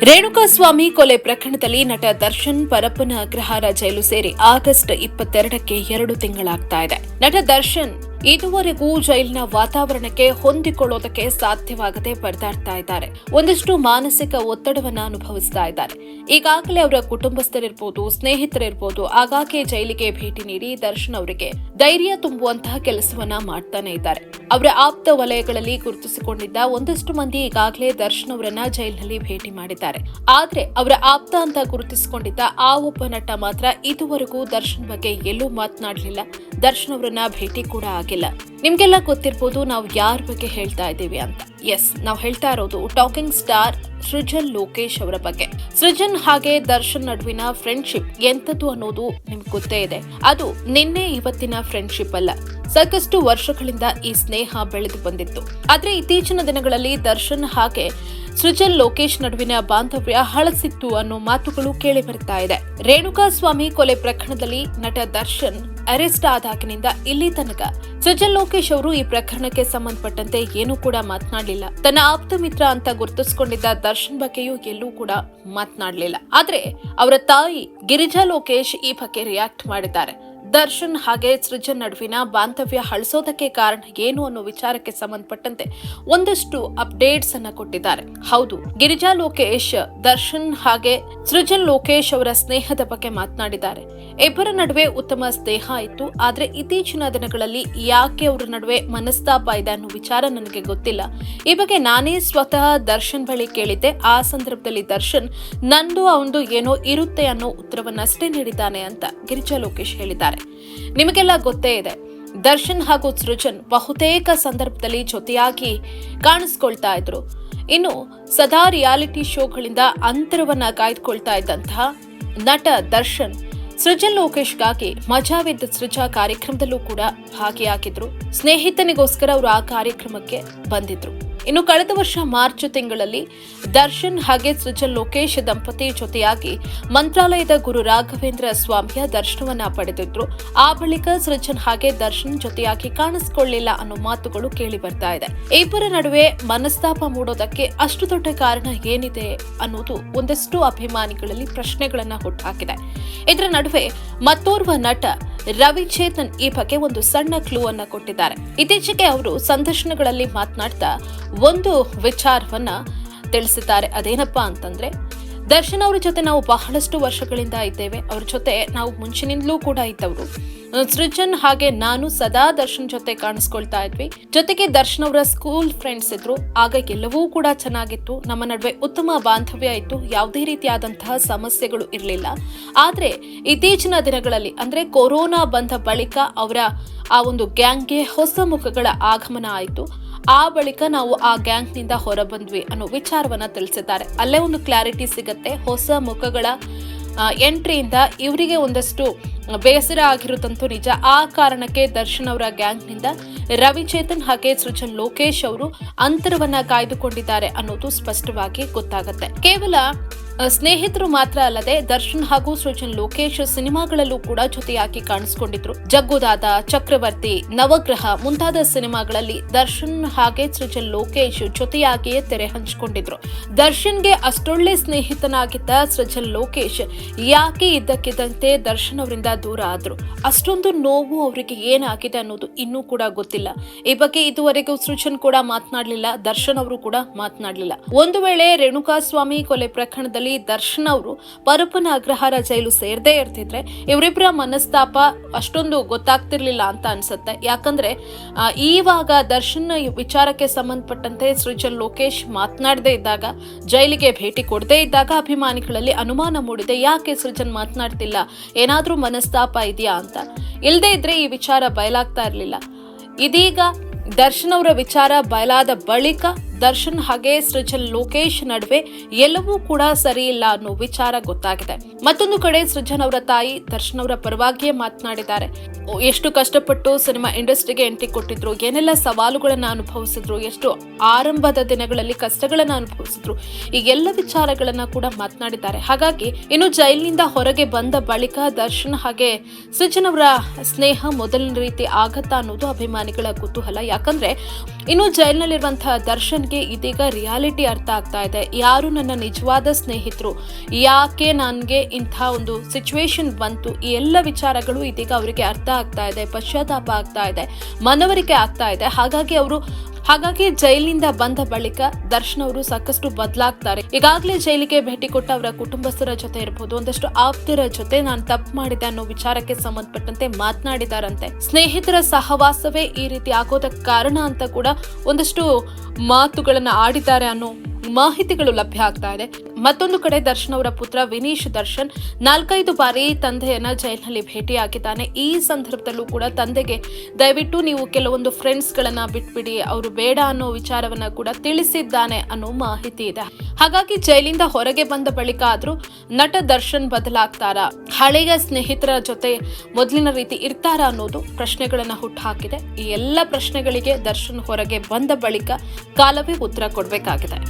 ರೇಣುಕಾಸ್ವಾಮಿ ಕೊಲೆ ಪ್ರಕರಣದಲ್ಲಿ ನಟ ದರ್ಶನ್ ಪರಪ್ಪನ ಅಗ್ರಹಾರ ಜೈಲು ಸೇರಿ ಆಗಸ್ಟ್ 22ಕ್ಕೆ 2 ತಿಂಗಳಾಗ್ತಾ ಇದೆ. ನಟ ದರ್ಶನ್ ಇದುವರೆಗೂ ಜೈಲಿನ ವಾತಾವರಣಕ್ಕೆ ಹೊಂದಿಕೊಳ್ಳೋದಕ್ಕೆ ಸಾಧ್ಯವಾಗದೆ ಪರದಾಡ್ತಾ ಇದ್ದಾರೆ. ಒಂದಷ್ಟು ಮಾನಸಿಕ ಒತ್ತಡವನ್ನ ಅನುಭವಿಸ್ತಾ ಇದ್ದಾರೆ. ಈಗಾಗಲೇ ಅವರ ಕುಟುಂಬಸ್ಥರಿರ್ಬೋದು, ಸ್ನೇಹಿತರಿರ್ಬೋದು ಆಗಾಗ್ಗೆ ಜೈಲಿಗೆ ಭೇಟಿ ನೀಡಿ ದರ್ಶನ್ ಅವರಿಗೆ ಧೈರ್ಯ ತುಂಬುವಂತಹ ಕೆಲಸವನ್ನ ಮಾಡ್ತಾನೆ ಇದ್ದಾರೆ. ಅವರ ಆಪ್ತ ವಲಯಗಳಲ್ಲಿ ಗುರುತಿಸಿಕೊಂಡಿದ್ದ ಒಂದಷ್ಟು ಮಂದಿ ಈಗಾಗಲೇ ದರ್ಶನ್ ಅವರನ್ನ ಜೈಲಿನಲ್ಲಿ ಭೇಟಿ ಮಾಡಿದ್ದಾರೆ. ಆದ್ರೆ ಅವರ ಆಪ್ತ ಅಂತ ಗುರುತಿಸಿಕೊಂಡಿದ್ದ ಆ ಒಬ್ಬ ನಟ ಮಾತ್ರ ಇದುವರೆಗೂ ದರ್ಶನ್ ಬಗ್ಗೆ ಎಲ್ಲೂ ಮಾತನಾಡಲಿಲ್ಲ. ದರ್ಶನ್ ಅವರನ್ನ ಭೇಟಿ ಕೂಡ ಆಗಿಲ್ಲ. ನಿಮ್ಗೆಲ್ಲ ಗೊತ್ತಿರ್ಬೋದು ನಾವು ಯಾರ ಬಗ್ಗೆ ಹೇಳ್ತಾ ಇದ್ದೀವಿ ಅಂತ. ಎಸ್, ನಾವು ಹೇಳ್ತಾ ಇರೋದು ಟಾಕಿಂಗ್ ಸ್ಟಾರ್ ಸೃಜನ್ ಲೋಕೇಶ್ ಅವರ ಬಗ್ಗೆ. ಸೃಜನ್ ಹಾಗೆ ದರ್ಶನ್ ನಡುವಿನ ಫ್ರೆಂಡ್ಶಿಪ್ ಎಂತದ್ದು ಅನ್ನೋದು ನಿಮ್ಗೆ ಗೊತ್ತೇ ಇದೆ. ಅದು ನಿನ್ನೆ ಇವತ್ತಿನ ಫ್ರೆಂಡ್ಶಿಪ್ ಅಲ್ಲ. ಸಾಕಷ್ಟು ವರ್ಷಗಳಿಂದ ಈ ಸ್ನೇಹ ಬೆಳೆದು ಬಂದಿತ್ತು. ಆದ್ರೆ ಇತ್ತೀಚಿನ ದಿನಗಳಲ್ಲಿ ದರ್ಶನ್ ಹಾಗೆ ಸೃಜನ್ ಲೋಕೇಶ್ ನಡುವಿನ ಬಾಂಧವ್ಯ ಹಳಸಿತ್ತು ಅನ್ನೋ ಮಾತುಗಳು ಕೇಳಿ ಬರ್ತಾ ಇದೆ. ರೇಣುಕಾಸ್ವಾಮಿ ಕೊಲೆ ಪ್ರಕರಣದಲ್ಲಿ ನಟ ದರ್ಶನ್ ಅರೆಸ್ಟ್ ಆದಾಗಿನಿಂದ ಇಲ್ಲಿ ತನಕ ಸೃಜನ್ ಲೋಕೇಶ್ ಅವರು ಈ ಪ್ರಕರಣಕ್ಕೆ ಸಂಬಂಧಪಟ್ಟಂತೆ ಏನೂ ಕೂಡ ಮಾತನಾಡಲಿಲ್ಲ. ತನ್ನ ಆಪ್ತ ಮಿತ್ರ ಅಂತ ಗುರುತಿಸಿಕೊಂಡಿದ್ದ ದರ್ಶನ್ ಬಗ್ಗೆಯೂ ಎಲ್ಲೂ ಕೂಡ ಮಾತನಾಡಲಿಲ್ಲ. ಆದ್ರೆ ಅವರ ತಾಯಿ ಗಿರಿಜಾ ಲೋಕೇಶ್ ಈ ಬಗ್ಗೆ ರಿಯಾಕ್ಟ್ ಮಾಡಿದ್ದಾರೆ. ದರ್ಶನ್ ಹಾಗೆ ಸೃಜನ್ ನಡುವಿನ ಬಾಂಧವ್ಯ ಹಳಿಸೋದಕ್ಕೆ ಕಾರಣ ಏನು ಅನ್ನೋ ವಿಚಾರಕ್ಕೆ ಸಂಬಂಧಪಟ್ಟಂತೆ ಒಂದಷ್ಟು ಅಪ್ಡೇಟ್ಸ್ ಅನ್ನ ಕೊಟ್ಟಿದ್ದಾರೆ. ಹೌದು, ಗಿರಿಜಾ ಲೋಕೇಶ್ ದರ್ಶನ್ ಹಾಗೆ ಸೃಜನ್ ಲೋಕೇಶ್ ಅವರ ಸ್ನೇಹದ ಬಗ್ಗೆ ಮಾತನಾಡಿದ್ದಾರೆ. ಇಬ್ಬರ ನಡುವೆ ಉತ್ತಮ ಸ್ನೇಹ ಇತ್ತು. ಆದ್ರೆ ಇತ್ತೀಚಿನ ದಿನಗಳಲ್ಲಿ ಯಾಕೆ ಅವರ ನಡುವೆ ಮನಸ್ತಾಪ ಇದೆ ಅನ್ನೋ ವಿಚಾರ ನನಗೆ ಗೊತ್ತಿಲ್ಲ. ಈ ಬಗ್ಗೆ ನಾನೇ ಸ್ವತಃ ದರ್ಶನ್ ಬಳಿ ಕೇಳಿದ್ದೆ. ಆ ಸಂದರ್ಭದಲ್ಲಿ ದರ್ಶನ್ ನಂದು ಅವಂದು ಏನೋ ಇರುತ್ತೆ ಅನ್ನೋ ಉತ್ತರವನ್ನಷ್ಟೇ ನೀಡಿದ್ದಾನೆ ಅಂತ ಗಿರಿಜಾ ಲೋಕೇಶ್ ಹೇಳಿದ್ದಾರೆ. ನಿಮಗೆಲ್ಲ ಗೊತ್ತೇ ಇದೆ, ದರ್ಶನ್ ಹಾಗೂ ಸೃಜನ್ ಬಹುತೇಕ ಸಂದರ್ಭದಲ್ಲಿ ಜೊತೆಯಾಗಿ ಕಾಣಿಸ್ಕೊಳ್ತಾ ಇದ್ರು. ಇನ್ನು ಸದಾ ರಿಯಾಲಿಟಿ ಶೋಗಳಿಂದ ಅಂತರವನ್ನ ಕಾಯ್ದುಕೊಳ್ತಾ ಇದ್ದಂತಹ ನಟ ದರ್ಶನ್ ಸೃಜನ್ ಲೋಕೇಶ್ಗಾಗಿ ಮಜಾ ವಿತ್ ಸೃಜಾ ಕಾರ್ಯಕ್ರಮದಲ್ಲೂ ಕೂಡ ಭಾಗಿಯಾಗಿದ್ರು. ಸ್ನೇಹಿತನಿಗೋಸ್ಕರ ಅವರು ಆ ಕಾರ್ಯಕ್ರಮಕ್ಕೆ ಬಂದಿದ್ರು. ಇನ್ನು ಕಳೆದ ವರ್ಷ ಮಾರ್ಚ್ ತಿಂಗಳಲ್ಲಿ ದರ್ಶನ್ ಹಾಗೆ ಸೃಜನ್ ಲೋಕೇಶ್ ದಂಪತಿ ಜೊತೆಯಾಗಿ ಮಂತ್ರಾಲಯದ ಗುರು ರಾಘವೇಂದ್ರ ಸ್ವಾಮಿಯ ದರ್ಶನವನ್ನ ಪಡೆದಿದ್ರು. ಆ ಬಳಿಕ ಸೃಜನ್ ಹಾಗೆ ದರ್ಶನ್ ಜೊತೆಯಾಗಿ ಕಾಣಿಸಿಕೊಳ್ಳಿಲ್ಲ ಅನ್ನೋ ಮಾತುಗಳು ಕೇಳಿ ಬರ್ತಾ ಇದೆ. ಇಬ್ಬರ ನಡುವೆ ಮನಸ್ತಾಪ ಮೂಡೋದಕ್ಕೆ ಅಷ್ಟು ದೊಡ್ಡ ಕಾರಣ ಏನಿದೆ ಅನ್ನೋದು ಒಂದಷ್ಟು ಅಭಿಮಾನಿಗಳಲ್ಲಿ ಪ್ರಶ್ನೆಗಳನ್ನ ಹುಟ್ಟುಹಾಕಿದೆ. ಇದರ ನಡುವೆ ಮತ್ತೋರ್ವ ನಟ ರವಿಚೇತನ್ ಈ ಬಗ್ಗೆ ಒಂದು ಸಣ್ಣ ಕ್ಲೂ ಅನ್ನ ಕೊಟ್ಟಿದ್ದಾರೆ. ಇತ್ತೀಚೆಗೆ ಅವರು ಸಂದರ್ಶನಗಳಲ್ಲಿ ಮಾತನಾಡ್ತಾ ಒಂದು ವಿಚಾರವನ್ನ ತಿಳಿಸಿದ್ದಾರೆ. ಅದೇನಪ್ಪಾ ಅಂತಂದ್ರೆ, ದರ್ಶನ್ ಅವರ ಜೊತೆ ನಾವು ಬಹಳಷ್ಟು ವರ್ಷಗಳಿಂದ ಇದ್ದೇವೆ. ಅವ್ರ ಜೊತೆ ನಾವು ಮುಂಚಿನಿಂದಲೂ ಕೂಡ ಇದ್ದವರು. ಸೃಜನ್ ಹಾಗೆ ನಾನು ಸದಾ ದರ್ಶನ್ ಜೊತೆ ಕಾಣಿಸ್ಕೊಳ್ತಾ ಇದ್ವಿ. ಜೊತೆಗೆ ದರ್ಶನ್ ಅವರ ಸ್ಕೂಲ್ ಫ್ರೆಂಡ್ಸ್ ಇದ್ರು. ಆಗ ಎಲ್ಲವೂ ಕೂಡ ಚೆನ್ನಾಗಿತ್ತು. ನಮ್ಮ ನಡುವೆ ಉತ್ತಮ ಬಾಂಧವ್ಯ ಇತ್ತು. ಯಾವುದೇ ರೀತಿಯಾದಂತಹ ಸಮಸ್ಯೆಗಳು ಇರಲಿಲ್ಲ. ಆದ್ರೆ ಇತ್ತೀಚಿನ ದಿನಗಳಲ್ಲಿ ಅಂದ್ರೆ ಕೊರೋನಾ ಬಂದ ಬಳಿಕ ಅವರ ಆ ಒಂದು ಗ್ಯಾಂಗ್ಗೆ ಹೊಸ ಮುಖಗಳ ಆಗಮನ ಆಯಿತು. ಆ ಬಳಿಕ ನಾವು ಆ ಗ್ಯಾಂಗ್ ನಿಂದ ಹೊರ ಬಂದ್ವಿ ಅನ್ನೋ ವಿಚಾರವನ್ನ ತಿಳಿಸಿದ್ದಾರೆ. ಅಲ್ಲೇ ಒಂದು ಕ್ಲಾರಿಟಿ ಸಿಗುತ್ತೆ. ಹೊಸ ಮುಖಗಳ ಎಂಟ್ರಿಯಿಂದ ಇವರಿಗೆ ಒಂದಷ್ಟು ಬೇಸರ ಆಗಿರುತ್ತಂತೂ ನಿಜ. ಆ ಕಾರಣಕ್ಕೆ ದರ್ಶನ್ ಅವರ ಗ್ಯಾಂಗ್ ನಿಂದ ರವಿಚೇತನ್ ಹಾಗೆ ಸೃಜನ್ ಲೋಕೇಶ್ ಅವರು ಅಂತರವನ್ನ ಕಾಯ್ದುಕೊಂಡಿದ್ದಾರೆ ಅನ್ನೋದು ಸ್ಪಷ್ಟವಾಗಿ ಗೊತ್ತಾಗುತ್ತೆ. ಕೇವಲ ಸ್ನೇಹಿತರು ಮಾತ್ರ ಅಲ್ಲದೆ ದರ್ಶನ್ ಹಾಗೂ ಸೃಜನ್ ಲೋಕೇಶ್ ಸಿನಿಮಾಗಳಲ್ಲೂ ಕೂಡ ಜೊತೆಯಾಗಿ ಕಾಣಿಸಿಕೊಂಡಿದ್ರು. ಜಗ್ಗುದಾದ, ಚಕ್ರವರ್ತಿ, ನವಗ್ರಹ ಮುಂತಾದ ಸಿನಿಮಾಗಳಲ್ಲಿ ದರ್ಶನ್ ಹಾಗೆ ಸೃಜನ್ ಲೋಕೇಶ್ ಜೊತೆಯಾಗಿಯೇ ತೆರೆ ಹಂಚಿಕೊಂಡಿದ್ರು. ದರ್ಶನ್ಗೆ ಅಷ್ಟೊಳ್ಳೆ ಸ್ನೇಹಿತನಾಗಿದ್ದ ಸೃಜನ್ ಲೋಕೇಶ್ ಯಾಕೆ ಇದ್ದಕ್ಕಿದ್ದಂತೆ ದರ್ಶನ್ ಅವರಿಂದ ದೂರ ಆದ್ರು? ಅಷ್ಟೊಂದು ನೋವು ಅವರಿಗೆ ಏನಾಗಿದೆ ಅನ್ನೋದು ಇನ್ನೂ ಕೂಡ ಗೊತ್ತಿಲ್ಲ. ಈ ಬಗ್ಗೆ ಇದುವರೆಗೂ ಸೃಜನ್ ಕೂಡ ಮಾತನಾಡಲಿಲ್ಲ, ದರ್ಶನ್ ಅವರು ಕೂಡ ಮಾತನಾಡಲಿಲ್ಲ. ಒಂದು ವೇಳೆ ರೇಣುಕಾಸ್ವಾಮಿ ಕೊಲೆ ಪ್ರಕರಣದಲ್ಲಿ ದರ್ಶನ್ ಅವರು ಪರಪ್ಪನ ಅಗ್ರಹಾರ ಜೈಲು ಸೇರದೇ ಇರ್ತಿದ್ರೆ ಇವರಿಬ್ಬರ ಮನಸ್ತಾಪ ಅಷ್ಟೊಂದು ಗೊತ್ತಾಗ್ತಿರ್ಲಿಲ್ಲ ಅಂತ ಅನ್ಸುತ್ತೆ. ಯಾಕಂದ್ರೆ ಈವಾಗ ದರ್ಶನ್ ವಿಚಾರಕ್ಕೆ ಸಂಬಂಧಪಟ್ಟಂತೆ ಸೃಜನ್ ಲೋಕೇಶ್ ಮಾತನಾಡದೇ ಇದ್ದಾಗ, ಜೈಲಿಗೆ ಭೇಟಿ ಕೊಡದೇ ಇದ್ದಾಗ ಅಭಿಮಾನಿಗಳಲ್ಲಿ ಅನುಮಾನ ಮೂಡಿದೆ. ಯಾಕೆ ಸೃಜನ್ ಮಾತನಾಡ್ತಿಲ್ಲ, ಏನಾದ್ರೂ ಮನಸ್ತಾಪ ಇದೆಯಾ ಅಂತ. ಇಲ್ಲದೇ ಇದ್ರೆ ಈ ವಿಚಾರ ಬಯಲಾಗ್ತಾ ಇರ್ಲಿಲ್ಲ. ಇದೀಗ ದರ್ಶನ್ ಅವರ ವಿಚಾರ ಬಯಲಾದ ಬಳಿಕ ದರ್ಶನ್ ಹಾಗೆ ಸೃಜನ್ ಲೋಕೇಶ್ ನಡುವೆ ಎಲ್ಲವೂ ಕೂಡ ಸರಿ ಇಲ್ಲ ಅನ್ನೋ ವಿಚಾರ ಗೊತ್ತಾಗಿದೆ. ಮತ್ತೊಂದು ಕಡೆ ಸೃಜನ್ ಅವರ ತಾಯಿ ದರ್ಶನ್ ಅವರ ಪರವಾಗಿಯೇ ಮಾತನಾಡಿದ್ದಾರೆ. ಎಷ್ಟು ಕಷ್ಟಪಟ್ಟು ಸಿನಿಮಾ ಇಂಡಸ್ಟ್ರಿಗೆ ಎಂಟ್ರಿ ಕೊಟ್ಟಿದ್ರು, ಏನೆಲ್ಲ ಸವಾಲುಗಳನ್ನ ಅನುಭವಿಸಿದ್ರು, ಎಷ್ಟು ಆರಂಭದ ದಿನಗಳಲ್ಲಿ ಕಷ್ಟಗಳನ್ನ ಅನುಭವಿಸಿದ್ರು, ಈ ಎಲ್ಲ ವಿಚಾರಗಳನ್ನ ಕೂಡ ಮಾತನಾಡಿದ್ದಾರೆ. ಹಾಗಾಗಿ ಇನ್ನು ಜೈಲಿನಿಂದ ಹೊರಗೆ ಬಂದ ಬಳಿಕ ದರ್ಶನ್ ಹಾಗೆ ಸೃಜನ್ ಅವರ ಸ್ನೇಹ ಮೊದಲಿನ ರೀತಿ ಆಗತ್ತಾ ಅನ್ನೋದು ಅಭಿಮಾನಿಗಳ ಕುತೂಹಲ. ಯಾಕಂದ್ರೆ ಇನ್ನು ಜೈಲಿನಲ್ಲಿರುವಂತಹ ದರ್ಶನ್ಗೆ ಇದೀಗ ರಿಯಾಲಿಟಿ ಅರ್ಥ ಆಗ್ತಾ ಇದೆ. ಯಾರು ನನ್ನ ನಿಜವಾದ ಸ್ನೇಹಿತರು, ಯಾಕೆ ನನ್ಗೆ ಇಂಥ ಒಂದು ಸಿಚುವೇಶನ್ ಬಂತು, ಈ ಎಲ್ಲ ವಿಚಾರಗಳು ಇದೀಗ ಅವರಿಗೆ ಅರ್ಥ ಆಗ್ತಾ ಇದೆ, ಪಶ್ಚಾತ್ತಾಪ ಆಗ್ತಾ ಇದೆ, ಮನವರಿಕೆ ಆಗ್ತಾ ಇದೆ. ಹಾಗಾಗಿ ಜೈಲಿನಿಂದ ಬಂದ ಬಳಿಕ ದರ್ಶನ್ ಅವರು ಸಾಕಷ್ಟು ಬದಲಾಗ್ತಾರೆ. ಈಗಾಗಲೇ ಜೈಲಿಗೆ ಭೇಟಿ ಕೊಟ್ಟ ಅವರ ಕುಟುಂಬಸ್ಥರ ಜೊತೆ ಇರಬಹುದು, ಒಂದಷ್ಟು ಆಪ್ತರ ಜೊತೆ ನಾನು ತಪ್ಪು ಮಾಡಿದೆ ಅನ್ನೋ ವಿಚಾರಕ್ಕೆ ಸಂಬಂಧಪಟ್ಟಂತೆ ಮಾತನಾಡಿದಾರಂತೆ. ಸ್ನೇಹಿತರ ಸಹವಾಸವೇ ಈ ರೀತಿ ಆಗೋದಕ್ಕೆ ಕಾರಣ ಅಂತ ಕೂಡ ಒಂದಷ್ಟು ಮಾತುಗಳನ್ನ ಆಡಿದ್ದಾರೆ ಅನ್ನೋ ಮಾಹಿತಿಗಳು ಲಭ್ಯ ಆಗ್ತಾ ಇದೆ. ಮತ್ತೊಂದು ಕಡೆ ದರ್ಶನ್ ಅವರ ಪುತ್ರ ವಿನೀಶ್ ದರ್ಶನ್ 4-5 ಬಾರಿ ತಂದೆಯನ್ನ ಜೈಲಿನಲ್ಲಿ ಭೇಟಿಯಾಗಿದ್ದಾನೆ. ಈ ಸಂದರ್ಭದಲ್ಲೂ ಕೂಡ ತಂದೆಗೆ ದಯವಿಟ್ಟು ನೀವು ಕೆಲವೊಂದು ಫ್ರೆಂಡ್ಸ್ ಗಳನ್ನ ಬಿಟ್ಬಿಡಿ, ಅವರು ಬೇಡ ಅನ್ನೋ ವಿಚಾರವನ್ನ ಕೂಡ ತಿಳಿಸಿದ್ದಾನೆ ಅನ್ನೋ ಮಾಹಿತಿ ಇದೆ. ಹಾಗಾಗಿ ಜೈಲಿಂದ ಹೊರಗೆ ಬಂದ ಬಳಿಕ ಆದ್ರೂ ನಟ ದರ್ಶನ್ ಬದಲಾಗ್ತಾರಾ, ಹಳೆಯ ಸ್ನೇಹಿತರ ಜೊತೆ ಮೊದಲಿನ ರೀತಿ ಇರ್ತಾರಾ ಅನ್ನೋದು ಪ್ರಶ್ನೆಗಳನ್ನ ಹುಟ್ಟುಹಾಕಿದೆ. ಈ ಎಲ್ಲ ಪ್ರಶ್ನೆಗಳಿಗೆ ದರ್ಶನ್ ಹೊರಗೆ ಬಂದ ಬಳಿಕ ಕಾಲವೇ ಉತ್ತರ ಕೊಡಬೇಕಾಗಿದೆ.